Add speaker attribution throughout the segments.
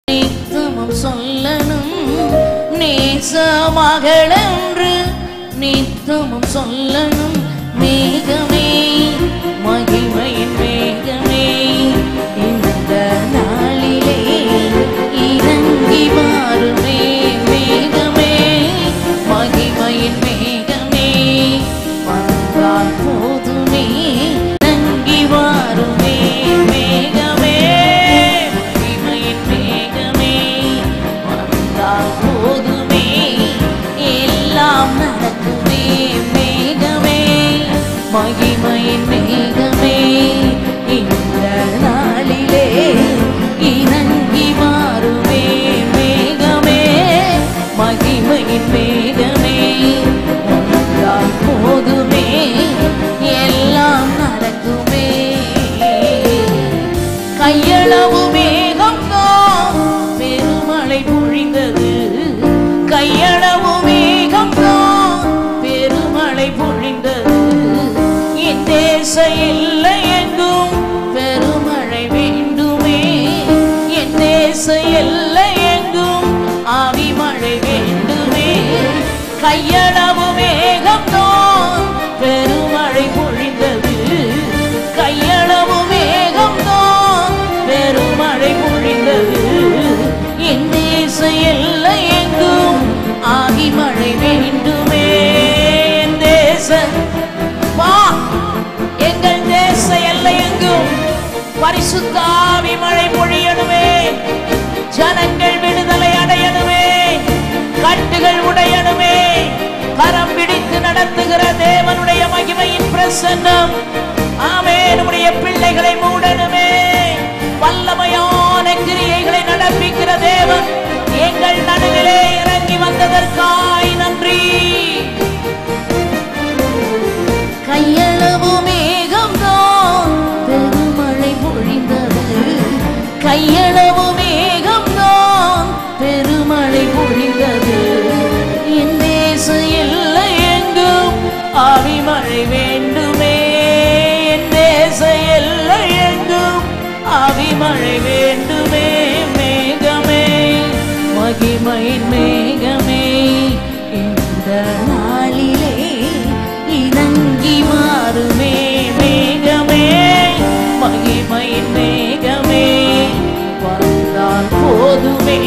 Speaker 1: நித்தமும் சொல்லணும் நேசமகள் என்று நித்தமும் சொல்லணும். மேகமே மகிமையின் மேகமே இந்த நாளிலே இறங்கி வாருமே. மேகமே மகிமையின் மேகமே வந்தால் போதுமே. இறங்கி வாருமே. மேகமே மகிமையின் மேகமே வந்தால் போதுமே. எல்லாம் நடக்குமே. மேகமே மகிமையின் மேகமே இந்த நாளிலே இறங்கி வாருமே. மேகமே மகிமையின் மேகமே வந்தால் போதுமே. எல்லாம் நடக்குமே. கையளவு மேகம்தான் பெருமழை பொழிந்தது. கையளவு மேகம்தான் பெருமழை பொழிந்தது. என் தேச எல்லை எங்கும் பெருமழை வேண்டுமே. என் தேச எல்லை எங்கும் ஆவி மழை வேண்டுமே. கையளவு மேகம்தான் பெருமழை பொழிந்தது. கையளவு மேகம்தான் பெருமழை பொழிந்தது. என் தேச எல்லை எங்கும் ஆவி மழை வேண்டுமே. என் தேச எங்கள் தேச எல்லை எங்கும் பரிசுத்த ஆவி மழை பொழியணுமே. ஜனங்கள் விடுதலை அடையணுமே. கட்டுகள் உடையணுமே. கரம் பிடித்து நடத்துகிற தேவனுடைய மகிமையின் பிரசன்னம் ஆமென் நம்முடைய பிள்ளைகளை மூடணுமே. வல்லமையான கிரியைகளை நடப்பிக்கிற தேவன் எங்கள் நடுவிலே இறங்கி வந்ததற்காய் நன்றி. கையளவு மேகம்தான் பெருமழை பொழிந்தது. கையளவு மேகம்தான் பெருமழை பொழிந்தது. என் தேச எல்லை எங்கும் ஆவி மழை வேண்டுமே. என் தேச எல்லை எங்கும் ஆவி மழை வேண்டுமே. மேகமே மகிமையின் மேகமே இந்த நாளிலே இறங்கி மாறுமே. மேகமே மகிமையின் மேகமே வந்தால் போதுமே.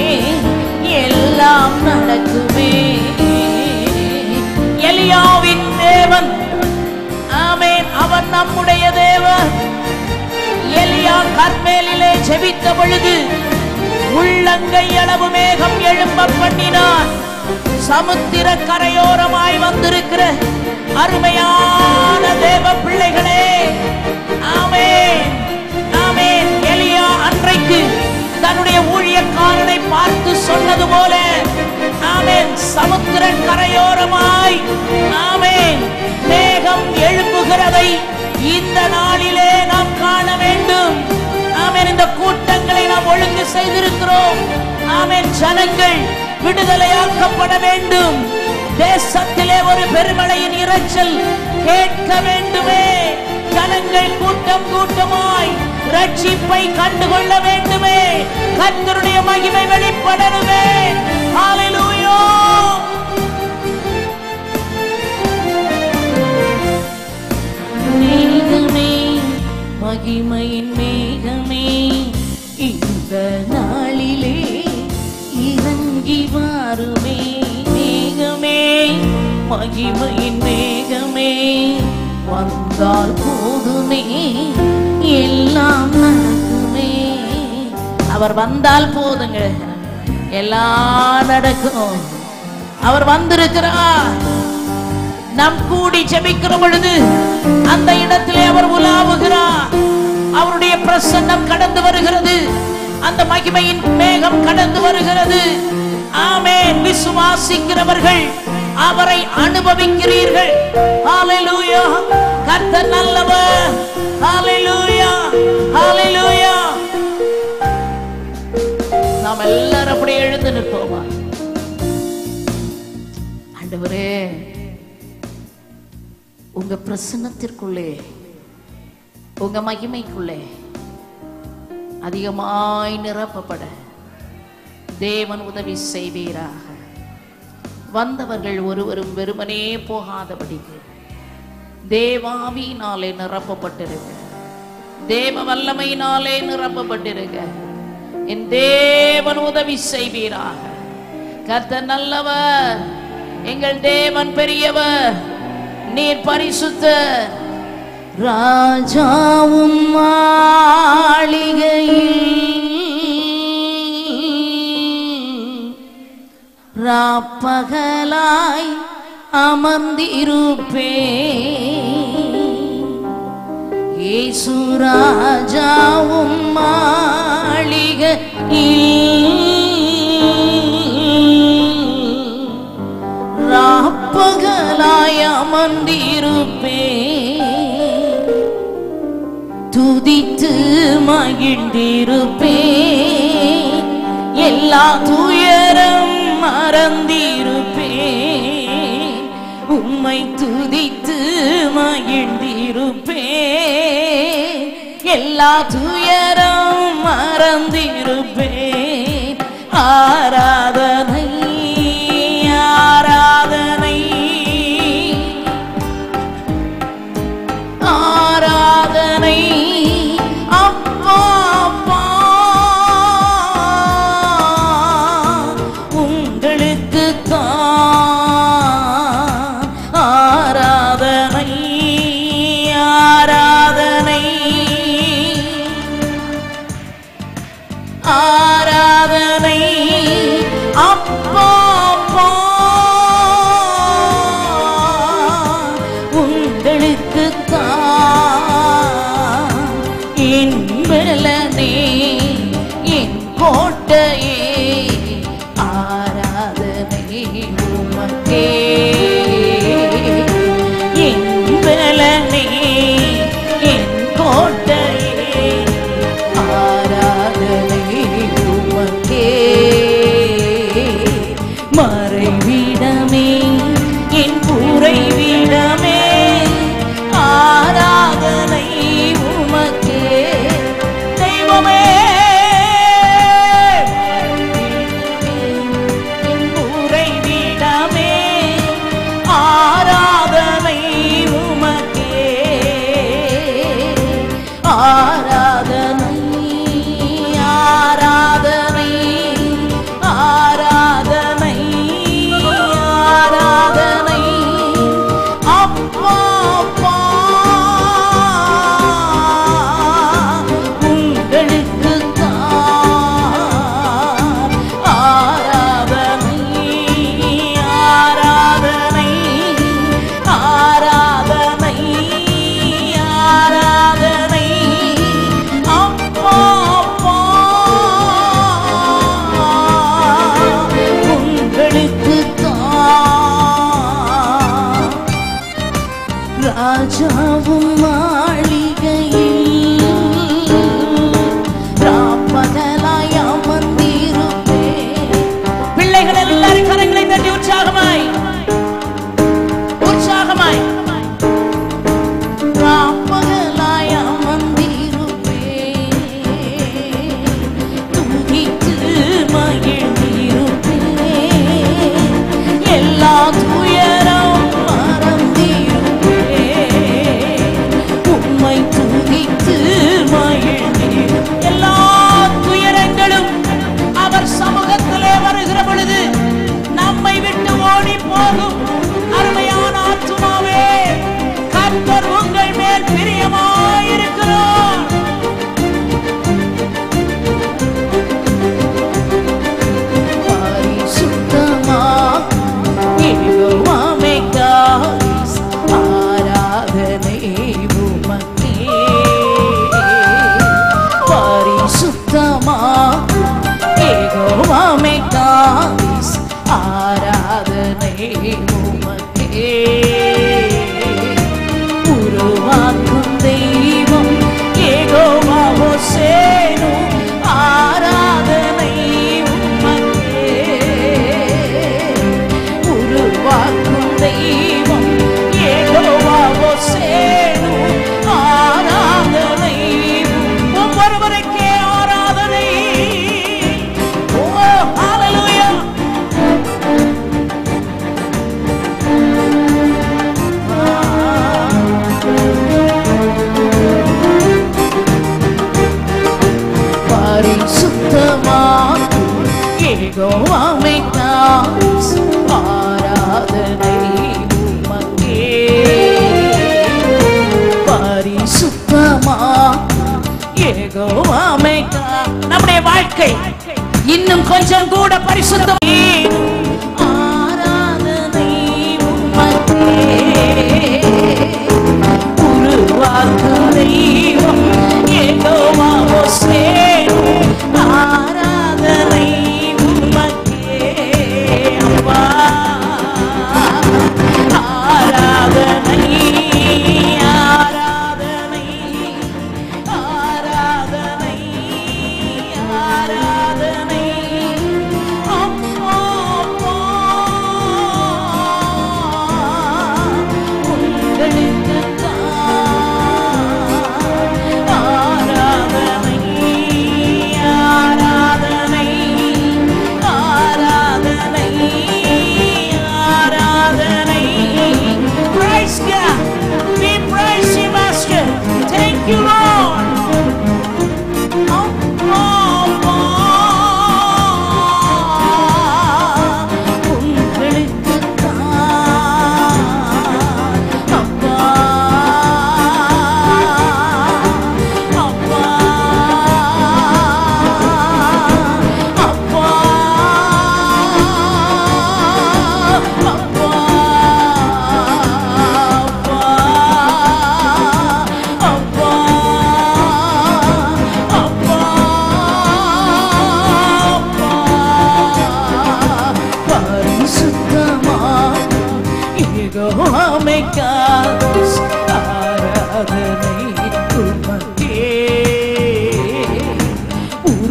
Speaker 1: எல்லாம் நடக்குமே. எலியாவின் தேவன் ஆமென் அவன் நம்முடைய தேவன். எலியா கர்மேலிலே ஜெபித்த பொழுது உள்ளங்கை அளவு மேகம் எழும்ப பண்ணினான். சமுத்திர கரையோரமாய் வந்திருக்கிற அருமையான தேவ பிள்ளைகளே ஆமென் ஆமென். எலியா அன்றைக்கு தன்னுடைய ஊழியக்காரனை பார்த்து சொன்னது போல ஆமென் சமுத்திர கரையோரமாய் ஆமென் மேகம் எழும்புகிறதை இந்த நாளிலே நாம் காண வேண்டும். ஆமென் இந்த கூட்டங்களை நாம் ஒழுங்கு செய்திருக்கிறோம். ஆமென் ஜனங்கள் விடுதலையாக்கப்பட வேண்டும். தேசத்திலே ஒரு பெருமழையின் இரைச்சல் கேட்க வேண்டுமே. ஜனங்கள் கூட்டம் கூட்டமாய் ரட்சிப்பை கண்டுகொள்ள வேண்டுமே. கர்த்தருடைய மகிமை வெளிப்படணுமே. ஹல்லேலூயா. மேகமே மகிமையின் மேகமே இந்த நாளிலே இறங்கி வாருமே. மேகமே மகிமையின் மேகமே வந்தால் போதுமே. எல்லாம் நடக்குமே. அவர் வந்தால் போதுங்க எல்லாம் நடக்கும். அவர் வந்திருக்கிறார். நாம் கூடி ஜெபிக்கிற பொழுது அந்த இடத்திலே அவர் உலாவுகிறார். அவருடைய பிரசன்னம் கடந்து வருகிறது. அந்த மகிமையின் மேகம் கடந்து வருகிறது. ஆமென். விசுவாசிக்கிறவர்கள் அவரை அனுபவிக்கிறீர்கள். ஹல்லேலூயா. கர்த்தர் நல்லவர். ஹல்லேலூயா ஹல்லேலூயா. நாம் எல்லாரும் அப்படியே எழுந்து நிற்போமா. ஆண்டவரே உங்க பிரசன்னத்திற்குள்ளே உங்க மகிமைக்குள்ளே அதிகமாய் நிரப்பப்பட தேவன் உதவி செய்வீராக. வந்தவர்கள் ஒருவரும் வெறுமனே போகாதபடிக்கு தேவாவியினாலே நிரப்பப்பட்டிருக்க, தேவ வல்லமையினாலே நிரப்பப்பட்டிருக்க என் தேவன் உதவி செய்வீராக. கர்த்தர் நல்லவர், எங்கள் தேவன் பெரியவர், நீர் பரிசுத்தர். ராஜாவும் மாளிகையில் ராப்பகலாய் அமர்ந்திருப்பே. இயேசு ராஜாவும் மாளிகையில் ராப்பகலாய் அமர்ந்திருப்பே. துதித்து மகிழ்ந்திருப்பே. எல்லா துயரம் மறந்திருப்பே. உம்மை துதித்து மகிழ்ந்திருப்பே. எல்லா துயரம் மறந்திருப்பே. ஆராதனை ஆராதனை ஆராதனை அப்பா அப்பா உங்களுக்கு தான். ஆராதனை ஆராதனை ஆராதனை அப்பா அப்பா உங்களுக்கு தான். என் பலனே என் கோட்டையே ஆராதனை உமக்கே. என் பலனே என் கோட்டையே ஆராதனை உமக்கே. மறைவிடமே என் உறைவிடமே ஆராதனை உமக்கே. தெய்வமே என் உறைவிடமே ஆராதனை உமக்கே. ஆராதனை ஆராதனை ஆராதனை ஆராதனை அப்பா அப்பா உங்களுக்கு தான். ஆராதனை ஆராதனை ஆராதனை ஆராதனை அப்பா அப்பா உங்களுக்கு தான். ராஜாவும் மாளிகையில் ராப்பகலாய் அமர்ந்திருப்பே. பிள்ளைகள் எல்லாரும் கரங்களை தட்டி உற்சாகமாய் உற்சாகமாய் ராப்பகலாய் அமர்ந்திருப்பே. துதித்து மகிழ்ந்திருப்பே. எல்லா துயரம் மறந்திருப்பே. உம்மை துதித்து மகிழ்ந்திரு. எல்லா துயரங்களும் அவர் சமூகத்திலே வருகிற பொழுது நம்மை விட்டு ஓடி போகும். அருமையான ஆத்துமாவே, கர்த்தர் உங்கள் மேல் பிரியமாயிருக்கிறார். பரிசுத்தமா யெகோவாவே காஸ் ஆராதனை உமக்கே. பரிசுத்தமா யெகோவாவே காஸ் ஆராதனை உமக்கே. உருவாக்கும் தெய்வம் யெகோவா ஹோசேனு ஆராதனை உமக்கே. உருவாக்கும் தெய்வம் யெகோவா ஹோசேனு ஆராதனை ஒவ்வொருவருக்கே ஆராதனை. ஏகோவாமைக்காஸ் ஆராதனை உமக்கே. பரிசுத்தமா ஏகோவாமைக்கா. நம்முடைய வாழ்க்கை இன்னும் கொஞ்சம் கூட பரிசுத்தம். ஆராதனை உமக்கே. உருவாக்கும் தெய்வம் ஏகோவா ஓசேனு. ஆராதனை உமக்கே அப்பா. ஆராதனை ஆராதனை ஆராதனை ஆராதனை அப்பா அப்பா.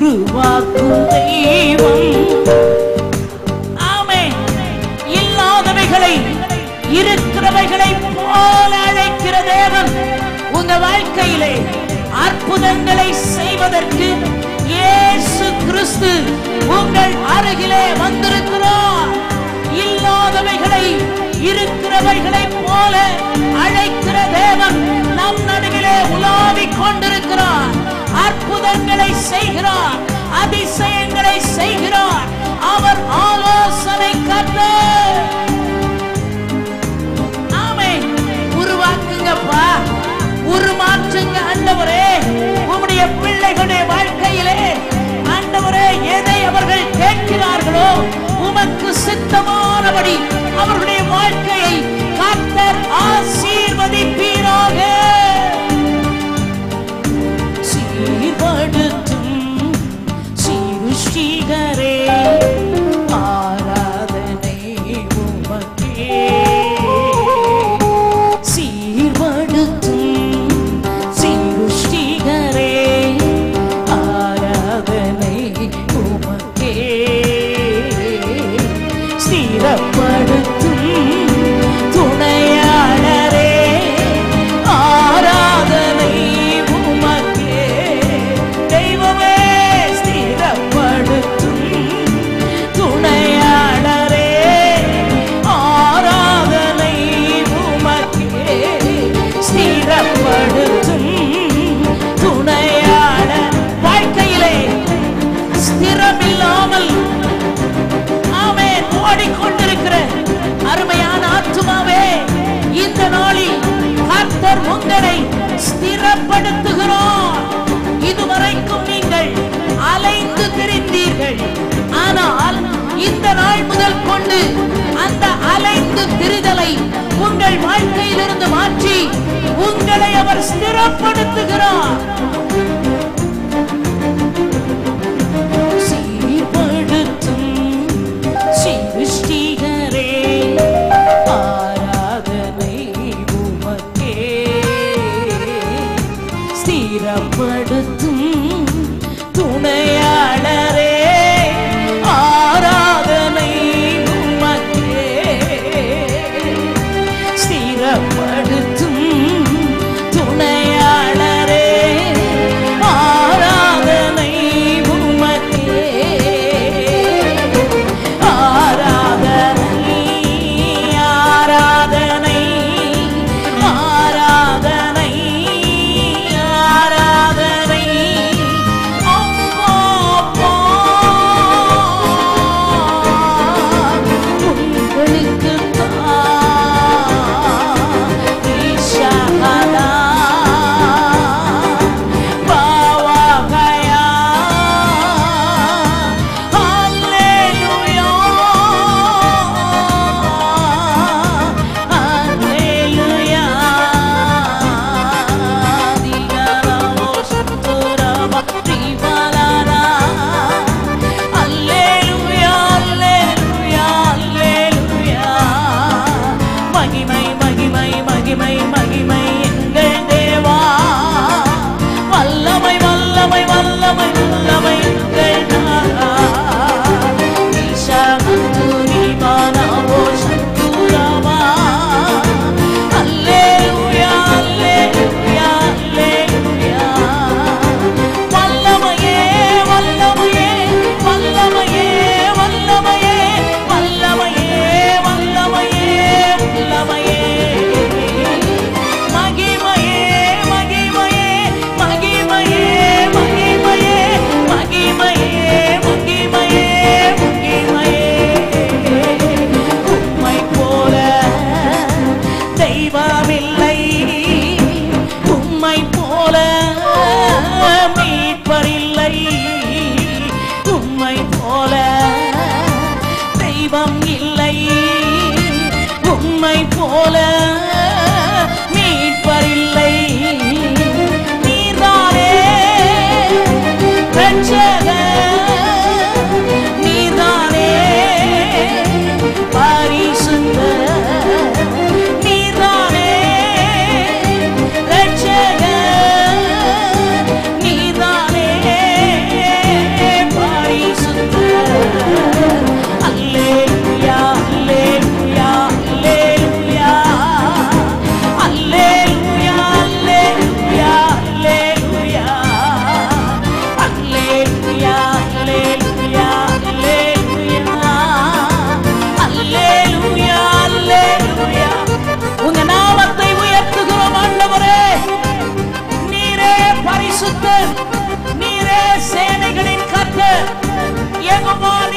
Speaker 1: உருவாக்கும் தெய்வம். ஆமென். இல்லாதவைகளை இருக்கிறவைகளை போல அழைக்கிற தேவன் உங்க வாழ்க்கையிலே அற்புதங்களை செய்வதற்கு இயேசு கிறிஸ்து உங்கள் அருகிலே வந்திருக்கிறார். இல்லாதவைகளை இருக்கிறவைகளை போல அழைக்கிற தேவன் நம் நடுவிலே உலாவிக் கொண்டிருக்கிறார். அற்புதங்களை செய்கிறார், அதிசயங்களை செய்கிறார். அவர் ஆலோசனை கர்த்தர். ஆமென். உருவாக்குங்கப்பா, உருமாற்றுங்க ஆண்டவரே. உம்முடைய பிள்ளைகளுடைய வாழ்க்கையிலே ஆண்டவரே எதை அவர்கள் கேட்கிறார்களோ உமக்கு சித்தமானபடி அவர்களுடைய வாழ்க்கையை கர்த்தர் ஆசீர்வதிப்பீராக. சீர்படுத்தும் சிருஷ்டிகரே ஆராதனை உமக்கே. சீர்படுத்தும் சிருஷ்டிகரே ஆராதனை உமக்கே. ஸ்திரப்படுத்தும் துணையாளரே ஆராதனை உமக்கே. தெய்வமே ஸ்திரப்படுத்தும் துணையாளரே ஆராதனை உமக்கே. ஸ்திரப்படுத்தும் துணையாளர். வாழ்க்கையிலே ஸ்திரமில்லாமல் ஆமென் ஓடிக்கொண்டிருக்கிற அருமையான ஆத்துமாவே, இந்த நாளில் கர்த்தர் உங்களை ஸ்திரப்படுத்துகிறார். இதுவரைக்கும் நீங்கள் அலைந்து திரிந்தீர்கள். ஆனால் இந்த நாள் முதல் கொண்டு அந்த அலைந்து திரிதலை உங்கள் வாழ்க்கையிலிருந்து மாற்றி உங்களை அவர் ஸ்திரப்படுத்துகிறார். சிருஷ்டிகரே ஆராதனை உமக்கே. ஸ்திரப்படுத்தும் துணையாளரே ஆராதனை உமக்கே. ஸ்திரப்படுத்தும் துணையாளரே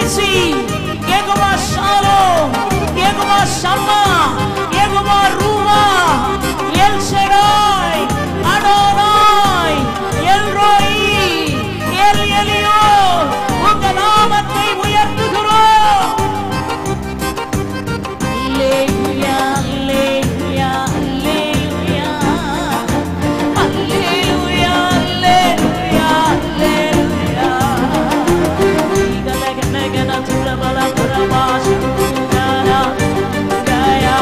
Speaker 1: Nisi, Yehova Shalom, Yehova Shammah, Yehova Ruah, El Shaddai, Adonai, El Roi, El Elyon, உங்கள் நாமத்தை உயர்த்துகிறோம். Alleluia, Alleluia, Alleluia, Alleluia, Alleluia, Alleluia. Gala turabala turabash, gaya gaya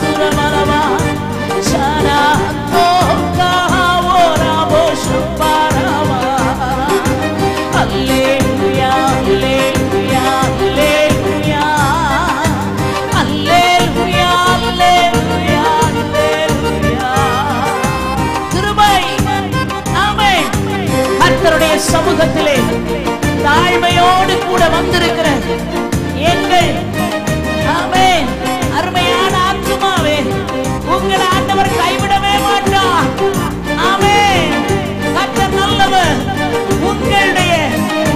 Speaker 1: turabalaba, shara toka ora boshparava. Alleluia, Alleluia, Alleluia, Alleluia, Alleluia, Alleluia. கிருபை, ஆமென். கர்த்தருடைய சமூகத்திலே தாழ்மையோடு கூட வந்திருக்கிற எங்கள் ஆமென் அருமையான ஆத்துமாவே, உங்களை ஆண்டவர் கைவிடவே மாட்டார். ஆமென். கர்த்தர் நல்லவர். உங்களுடைய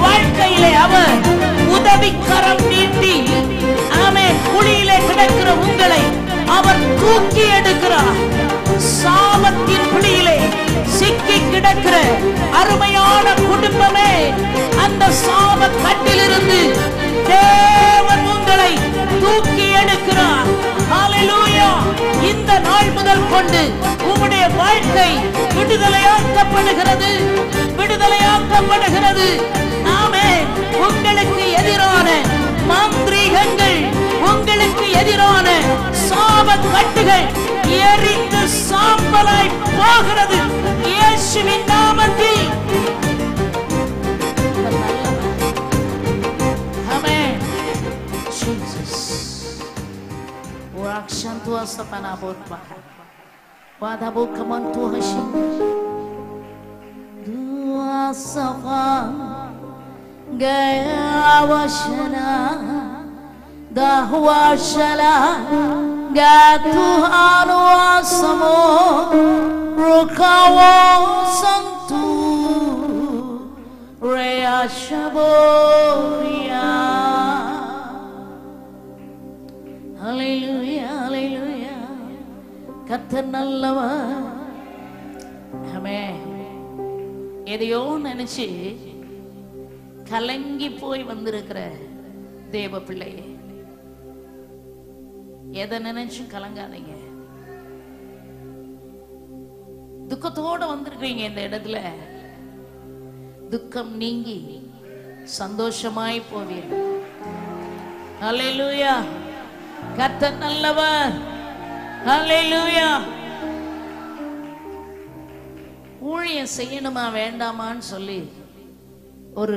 Speaker 1: வாழ்க்கையிலே அவர் உதவிக்கரம் நீட்டி ஆமென் குழியிலே கிடக்கிற உங்களை அவர் தூக்கி எடுக்கிறார். சாபத்தின் பிடியிலே சிக்கி கிடக்கிற அருமையான குடும்பமே, அந்த சாப கட்டிலிருந்து தேவன் உங்களை தூக்கி எடுக்கிறார். ஹல்லேலூயா. இந்த நாள் முதல் கொண்டு உங்களுடைய வாழ்க்கை விடுதலையாக்கப்படுகிறது, விடுதலையாக்கப்படுகிறது. ஆமென். உங்களுக்கு எதிரான மாந்திரீகங்கள், உங்களுக்கு எதிரான சாப கட்டுகள் எரிந்து சாம்பலாய் போகிறது இயேசுவின் நாமத்தில். ஆமென். Jesus. Waksantua sapana botpa. Wadabu kamantu hashim. Dua safa gaya washana dahwa shala gatuhan wasamo rukawo santu rea shaboria. Hallelujah, hallelujah. கர்த்தர் நல்லவர். ஆமென். எதையோ நினைச்சு கலங்கி போய் வந்திருக்கிற தேவ பிள்ளையே, எதை நினைச்சு கலங்காதீங்க. துக்கத்தோட வந்திருக்கீங்க இந்த இடத்துல, துக்கம் நீங்கி சந்தோஷமாய் போவீர்கள். ஹல்லேலூயா. கர்த்தர் நல்லவர். ஹல்லேலூயா. ஊழியம் செய்யணுமா வேண்டாமான்னு சொல்லி ஒரு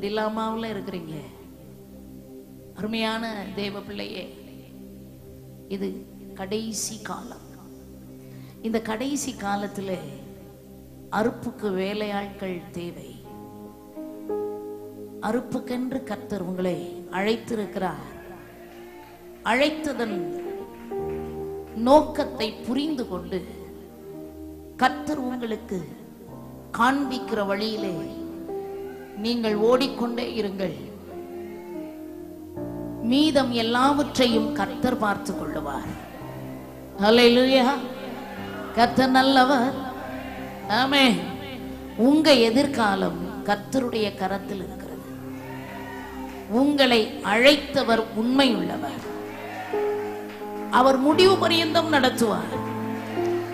Speaker 1: டிலாமாவில் இருக்கிறீங்க. அருமையான தேவ பிள்ளையே, இது கடைசி காலம். இந்த கடைசி காலத்தில் அறுப்புக்கு வேலையாட்கள் தேவை. அறுப்புக்கென்று கர்த்தர் உங்களை அழைத்திருக்கிறார். அழைத்ததன் நோக்கத்தை புரிந்து கொண்டு கர்த்தர் உங்களுக்கு காண்பிக்கிற வழியிலே நீங்கள் ஓடிக்கொண்டே இருங்கள். மீதம் எல்லாவற்றையும் கர்த்தர் பார்த்து கொள்ளுவார். ஹல்லேலூயா. கர்த்தர் நல்லவர். ஆமென். உங்க எதிர்காலம் கர்த்தருடைய கரத்தில் இருக்கிறது. உங்களை அழைத்தவர் உண்மையுள்ளவர். அவர் முடிவு பரியந்தம் நடத்துவார்.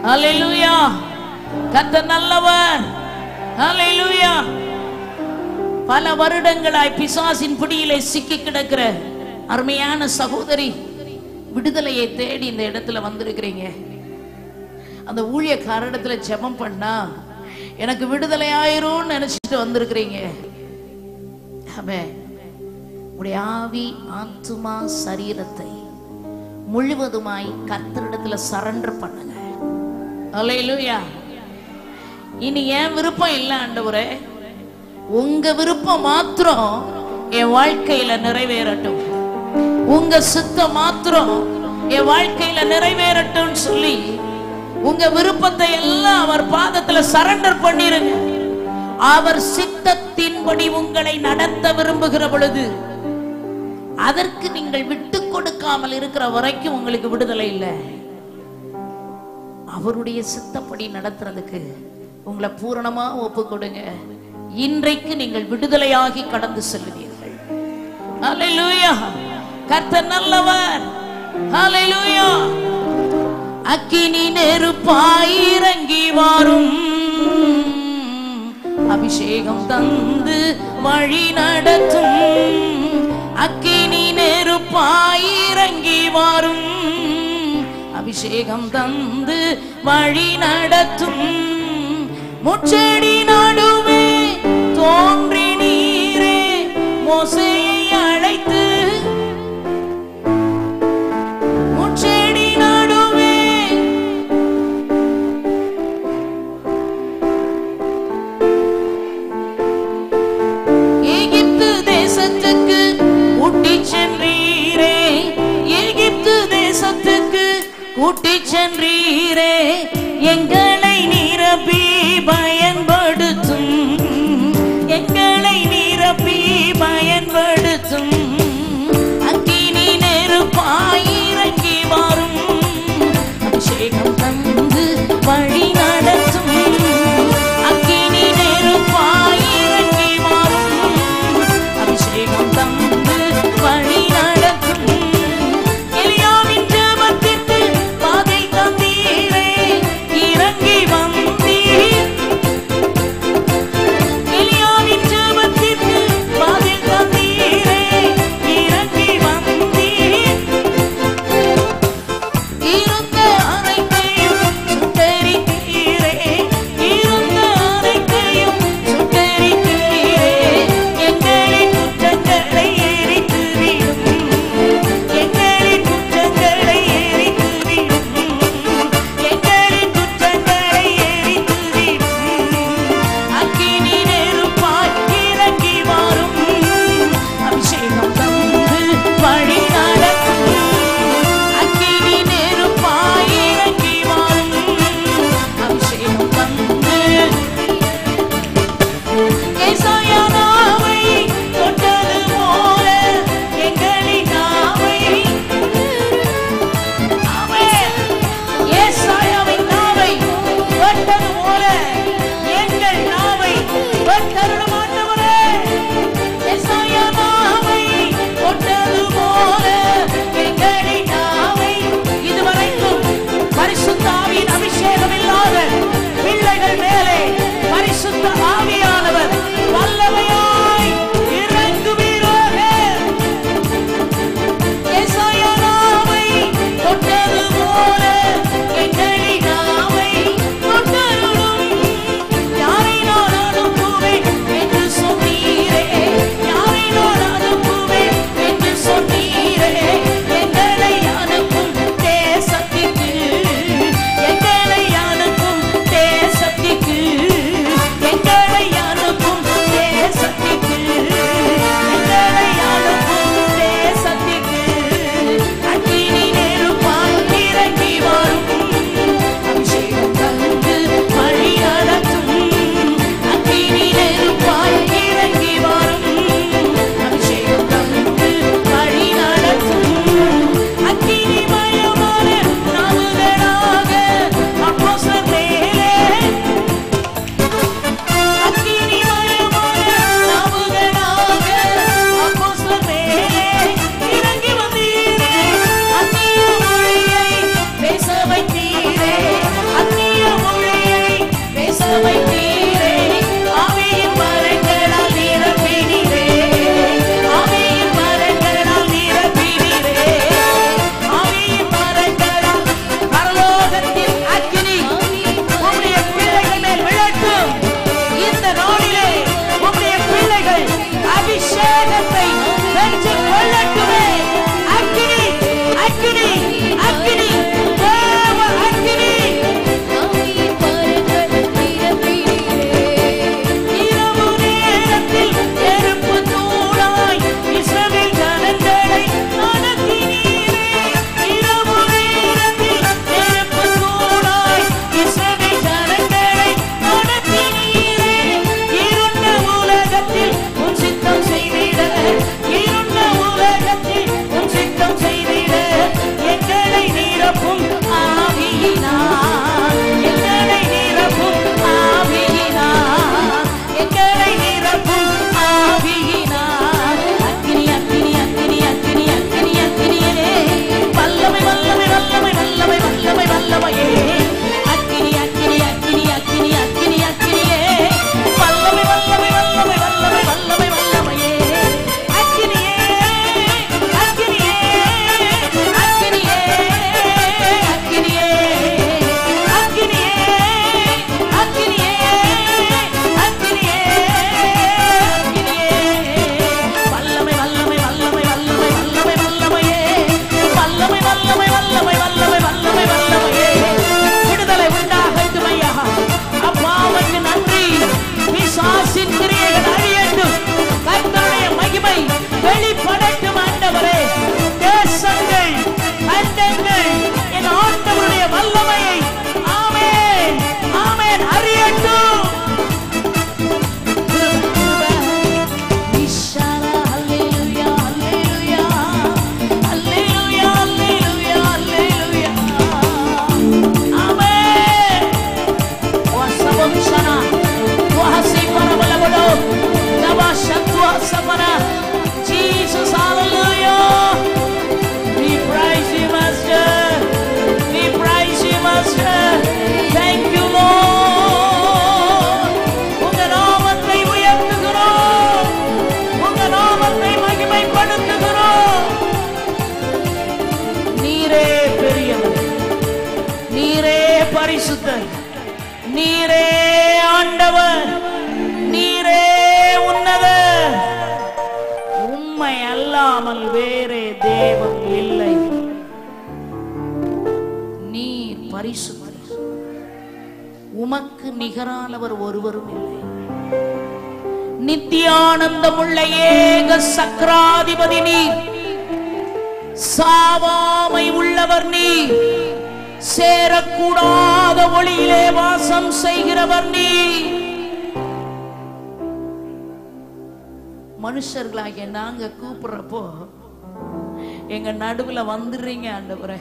Speaker 1: ஹல்லேலூயா. கர்த்தர் நல்லவர். ஹல்லேலூயா. பல வருடங்களாய் பிசாசின் பிடியிலே சிக்கி கிடக்கிற அருமையான சகோதரி, விடுதலையை தேடி இந்த இடத்துல வந்திருக்கிறீங்க. அந்த ஊழியக்காரஇடத்துல ஜெபம் பண்ணா எனக்கு விடுதலை ஆயிரும் நினைச்சிட்டு வந்திருக்கிறீங்க. உடைய ஆவி, ஆத்துமா, சரீரத்தை முழுவதுமாய் கர்த்தரிடத்துல சரண்டர் பண்ணுங்க. ஹல்லேலூயா. இனி என் விருப்பம் இல்ல ஆண்டவரே, உங்க விருப்பம் மாத்திரம் என் வாழ்க்கையில நிறைவேறட்டும், உங்க சித்தம் மாத்திரம் என் வாழ்க்கையில நிறைவேறட்டும் சொல்லி உங்க விருப்பத்தை எல்லாம் அவர் பாதத்துல சரண்டர் பண்ணிருங்க. அவர் சித்தத்தின்படி உங்களை நடத்த விரும்புகிற பொழுது அதற்கு நீங்கள் விட்டு கொடுக்காமல் இருக்கிற வரைக்கும் உங்களுக்கு விடுதலை இல்லை. அவருடைய சித்தப்படி நடத்துறதுக்கு உங்களை பூரணமா ஒப்பு கொடுங்க. இன்றைக்கு நீங்கள் விடுதலையாகி கடந்து செல்வீர்கள். ஹல்லேலூயா. கர்த்தர் நல்லவர். ஹல்லேலூயா. அக்கினி நெருப்பாய் இறங்கி வரும், அபிஷேகம் தந்து வழி நடத்தும். அக்கினி நெருப்பாய் இறங்கி வரும், அபிஷேகம் தந்து வழி நடத்தும். முச்செடி நடுவே தோன்றி நீரே மோசேயை அழைத்து, முச்செடி நடுவே எகிப்து தேசத்துக்கு கூட்டிச் சென்றீரே, எகிப்து தேசத்துக்கு கூட்டிச் சென்றீரே. எங்களை நிரப்பி பயன்படுத்தும், எங்களை நிரப்பி பயன்படுத்தும். அக்கினி நெருப்பாய் இறங்கி வரும், அபிஷேகம் தந்து வழி நடத்தும். அக்கினி நெருப்பாய் இறங்கி வரும், அபிஷேகம் தந்து வழி நடத்தும். எலியாவின் ஜெபத்திற்கு பாதை தந்தீரே, இறங்கி வந்தீரே. பரிசுத்தர், நீரே ஆண்டவர், நீரே உன்னதர், உம்மை அல்லாமல் வேறே தேவன் இல்லை. நீர் பரிசுத்தர், உமக்கு நிகரானவர் ஒருவரும் இல்லை. நித்தியானந்தமுள்ள ஏக சக்கராதிபதி நீர், சாவாமை உள்ளவர் நீர், சேரக்கூடாத ஒளியிலே வாசம் செய்கிறவர் நீர். மனுஷர்களாகிய நாங்க கூப்பிடுறப்போ எங்க நடுவுல வந்துடுறீங்க ஆண்டவரே.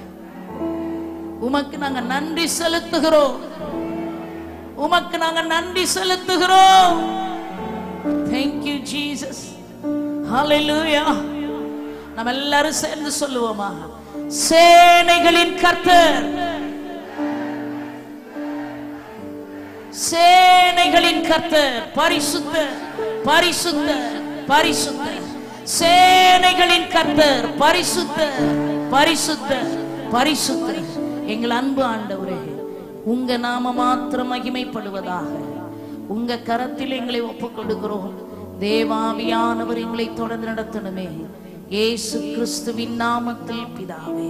Speaker 1: உமக்கு நாங்க நன்றி செலுத்துகிறோம், உமக்கு நாங்க நன்றி செலுத்துகிறோம். Thank you Jesus. Hallelujah. நம்ம எல்லாரும் சேர்ந்து சொல்லுவோமா? சேனைகளின் கர்த்தர், சேனைகளின் கர்த்தர் பரிசுத்தர், பரிசுத்தர், பரிசுத்தர். சேனைகளின் கர்த்தர் பரிசுத்தர், பரிசுத்தர், பரிசுத்தர். எங்கள் அன்பு ஆண்டவரே, உங்க நாம மாத்திரம் மகிமைப்படுவதாக. உங்க கரத்தில் எங்களை ஒப்புக் கொடுக்கிறோம். தேவாவியானவர் எங்களை தொடர்ந்து நடத்தணுமே. இயேசு கிறிஸ்துவின் நாமத்தில் பிதாவே.